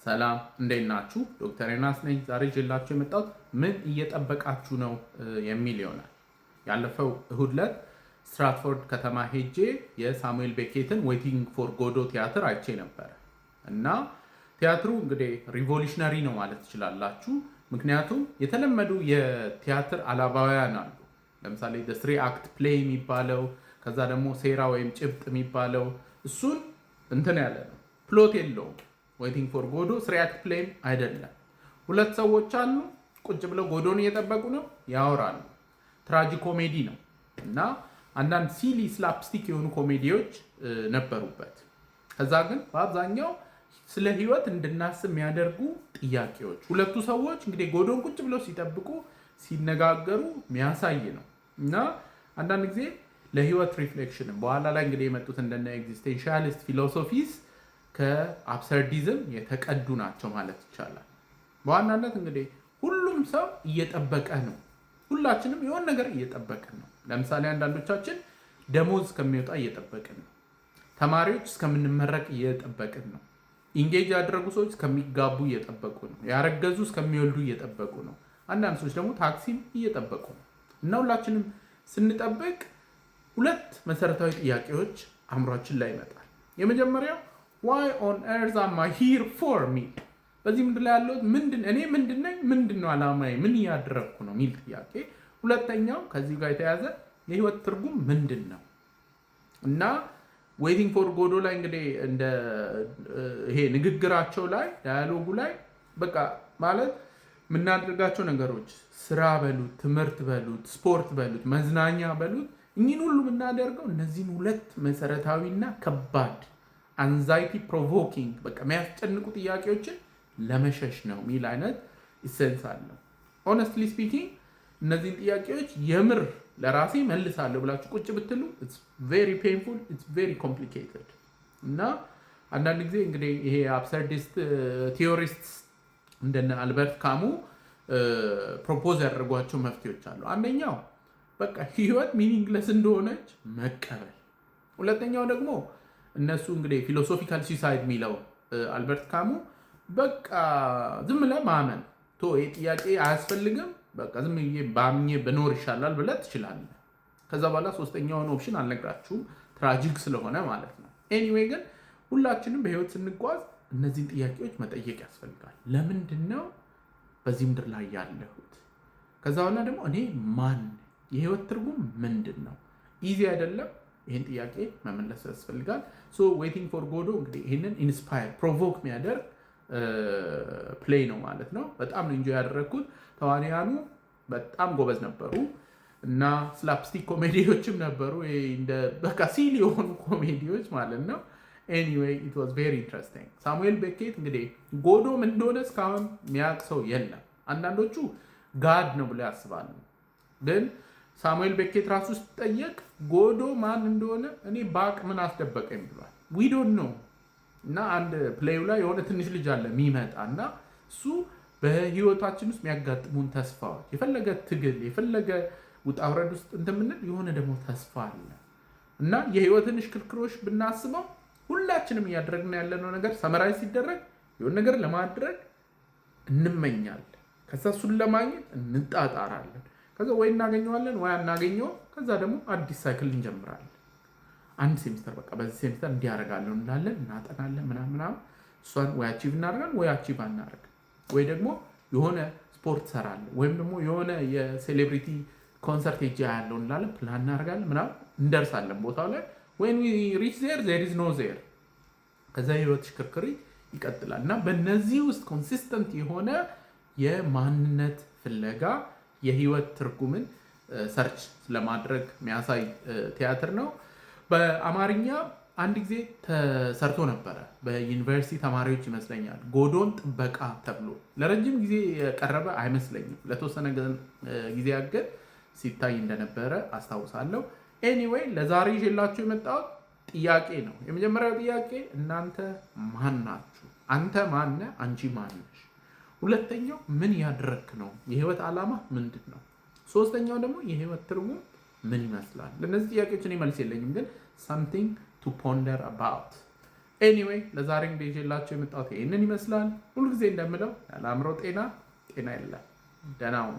ሰላም እንዴት ናችሁ? ዶክተር ዮናስ ነኝ። ዛሬ ይዤላችሁ የመጣሁት ምን እየጠበቃችሁ ነው የሚል ይሆናል። ያለፈው እሁድ ዕለት ስትራትፎርድ ከተማ ሄጄ የሳሙኤል ቤኬትን ዌይቲንግ ፎር ጎዶ ቲያትር አይቼ ነበረ እና ቲያትሩ እንግዲህ ሪቮሉሽነሪ ነው ማለት ትችላላችሁ። ምክንያቱም የተለመዱ የቲያትር አላባውያን አሉ። ለምሳሌ ስሪ አክት ፕሌይ የሚባለው ከዛ ደግሞ ሴራ ወይም ጭብጥ የሚባለው እሱን እንትን ያለ ነው፣ ፕሎት የለውም። ዌይቲንግ ፎር ጎዶ ስሪ አክት ፕሌይም አይደለም። ሁለት ሰዎች አሉ፣ ቁጭ ብለው ጎዶን እየጠበቁ ነው፣ ያወራሉ። ትራጂ ኮሜዲ ነው እና አንዳንድ ሲሊ ስላፕስቲክ የሆኑ ኮሜዲዎች ነበሩበት። ከዛ ግን በአብዛኛው ስለ ህይወት እንድናስብ የሚያደርጉ ጥያቄዎች፣ ሁለቱ ሰዎች እንግዲህ ጎዶን ቁጭ ብለው ሲጠብቁ ሲነጋገሩ የሚያሳይ ነው እና አንዳንድ ጊዜ ለህይወት ሪፍሌክሽን በኋላ ላይ እንግዲህ የመጡት እንደነ ኤግዚስቴንሻሊስት ፊሎሶፊስ ከአብሰርዲዝም የተቀዱ ናቸው ማለት ይቻላል። በዋናነት እንግዲህ ሁሉም ሰው እየጠበቀ ነው። ሁላችንም የሆነ ነገር እየጠበቅን ነው። ለምሳሌ አንዳንዶቻችን ደሞዝ እስከሚወጣ እየጠበቅን ነው። ተማሪዎች እስከምንመረቅ እየጠበቅን ነው። ኢንጌጅ ያደረጉ ሰዎች እስከሚጋቡ እየጠበቁ ነው። ያረገዙ እስከሚወልዱ እየጠበቁ ነው። አንዳንድ ሰዎች ደግሞ ታክሲም እየጠበቁ ነው እና ሁላችንም ስንጠብቅ ሁለት መሰረታዊ ጥያቄዎች አእምሯችን ላይ ይመጣል። የመጀመሪያው why on earth am I here for me? በዚህ ምድር ላይ ያለው እኔ ምንድን ነኝ? ምንድን ነው ዓላማዬ? ምን እያደረግኩ ነው የሚል ጥያቄ። ሁለተኛው ከዚህ ጋር የተያዘ የህይወት ትርጉም ምንድን ነው? እና ዌይቲንግ ፎር ጎዶ ላይ እንግዲህ እንደ ይሄ ንግግራቸው ላይ ዳያሎጉ ላይ በቃ ማለት የምናደርጋቸው ነገሮች ስራ በሉት፣ ትምህርት በሉት፣ ስፖርት በሉት፣ መዝናኛ በሉት፣ እኚህን ሁሉ የምናደርገው እነዚህን ሁለት መሰረታዊና ከባድ አንዛይቲ ፕሮቮኪንግ በቃ የሚያስጨንቁ ጥያቄዎችን ለመሸሽ ነው የሚል አይነት ኢሴንስ አለው። ሆነስትሊ ስፒኪንግ እነዚህን ጥያቄዎች የምር ለራሴ መልሳለሁ ብላችሁ ቁጭ ብትሉ ኢትስ ቬሪ ፔንፉል፣ ኢትስ ቬሪ ኮምፕሊኬትድ እና አንዳንድ ጊዜ እንግዲህ ይሄ አብሰርዲስት ቲዮሪስት እንደነ አልበርት ካሙ ፕሮፖዝ ያደረጓቸው መፍትሄዎች አሉ። አንደኛው በቃ ህይወት ሚኒንግለስ እንደሆነች መቀበል። ሁለተኛው ደግሞ እነሱ እንግዲህ ፊሎሶፊካል ሱሳይድ የሚለው አልበርት ካሙ በቃ ዝም ብለህ ማመን ይህ ጥያቄ አያስፈልግም፣ በቃ ዝም ብዬ ባምኜ በኖር ይሻላል ብለህ ትችላለህ። ከዛ በኋላ ሶስተኛውን ኦፕሽን አልነግራችሁም፣ ትራጂክ ስለሆነ ማለት ነው። ኤኒዌይ ግን ሁላችንም በህይወት ስንጓዝ እነዚህን ጥያቄዎች መጠየቅ ያስፈልጋል። ለምንድን ነው በዚህ ምድር ላይ ያለሁት? ከዛ በኋላ ደግሞ እኔ ማን፣ የህይወት ትርጉም ምንድን ነው? ኢዚ አይደለም። ይህን ጥያቄ መመለስ ያስፈልጋል። ዌይቲንግ ፎር ጎዶ እንግዲህ ይህንን ኢንስፓየር ፕሮቮክ የሚያደርግ ፕሌይ ነው ማለት ነው። በጣም ነው ኢንጆይ ያደረግኩት። ተዋንያኑ በጣም ጎበዝ ነበሩ እና ስላፕስቲክ ኮሜዲዎችም ነበሩ፣ በቃ ሲል የሆኑ ኮሜዲዎች ማለት ነው። ኤኒዌይ ኢት ዋዝ ቬሪ ኢንትረስቲንግ። ሳሙኤል ቤኬት እንግዲህ ጎዶ ምን እንደሆነ እስካሁን የሚያውቅ ሰው የለም። አንዳንዶቹ ጋድ ነው ብለው ያስባሉ። ግን ሳሙኤል ቤኬት ራሱ ሲጠየቅ ጎዶ ማን እንደሆነ እኔ ባቅ ምን አስደበቀኝ ብሏል። ዊ ዶንት ኖ። እና አንድ ፕሌዩ ላይ የሆነ ትንሽ ልጅ አለ የሚመጣ እና እሱ በህይወታችን ውስጥ የሚያጋጥሙን ተስፋዎች፣ የፈለገ ትግል፣ የፈለገ ውጣ ውረድ ውስጥ እንደምንል የሆነ ደግሞ ተስፋ አለ እና የህይወትን እሽክርክሮች ብናስበው ሁላችንም እያደረግን ያለነው ነገር ሰመራይዝ ሲደረግ የሆነ ነገር ለማድረግ እንመኛለን። ከዛ እሱን ለማግኘት እንጣጣራለን። ከዛ ወይ እናገኘዋለን ወይ አናገኘው። ከዛ ደግሞ አዲስ ሳይክል እንጀምራለን። አንድ ሴሚስተር በቃ በዚህ ሴሚስተር እንዲያደርጋለሁ እንላለን፣ እናጠናለን ምናምን። እሷን ወይ አቺቭ እናደርጋለን ወይ አቺቭ አናደርግ። ወይ ደግሞ የሆነ ስፖርት ሰራለን ወይም ደግሞ የሆነ የሴሌብሪቲ ኮንሰርት ሄጄ ያለው እንላለን፣ ፕላን እናደርጋለን ምናምን፣ እንደርሳለን ቦታው ላይ። when we reach there is no there። ከዛ የህይወት ሽክርክሪ ይቀጥላል እና በእነዚህ ውስጥ ኮንሲስተንት የሆነ የማንነት ፍለጋ የህይወት ትርጉምን ሰርች ለማድረግ የሚያሳይ ቲያትር ነው። በአማርኛ አንድ ጊዜ ተሰርቶ ነበረ በዩኒቨርሲቲ ተማሪዎች ይመስለኛል፣ ጎዶን ጥበቃ ተብሎ ለረጅም ጊዜ የቀረበ አይመስለኝም። ለተወሰነ ጊዜ ያገድ ሲታይ እንደነበረ አስታውሳለሁ። ኤኒዌይ ለዛሬ ይዤላችሁ የመጣሁት ጥያቄ ነው። የመጀመሪያው ጥያቄ እናንተ ማን ናችሁ? አንተ ማነ? አንቺ ማን ነሽ? ሁለተኛው ምን ያደረክ ነው? የህይወት ዓላማ ምንድን ነው? ሶስተኛው ደግሞ የህይወት ትርጉም ምን ይመስላል? ለእነዚህ ጥያቄዎች እኔ መልስ የለኝም፣ ግን something to ponder about ኤኒዌይ ለዛሬ እንግዲህ ይዤላችሁ የመጣሁት ይህንን ይመስላል። ሁልጊዜ እንደምለው ያለ አእምሮ ጤና የለም። ደህና ሁኑ።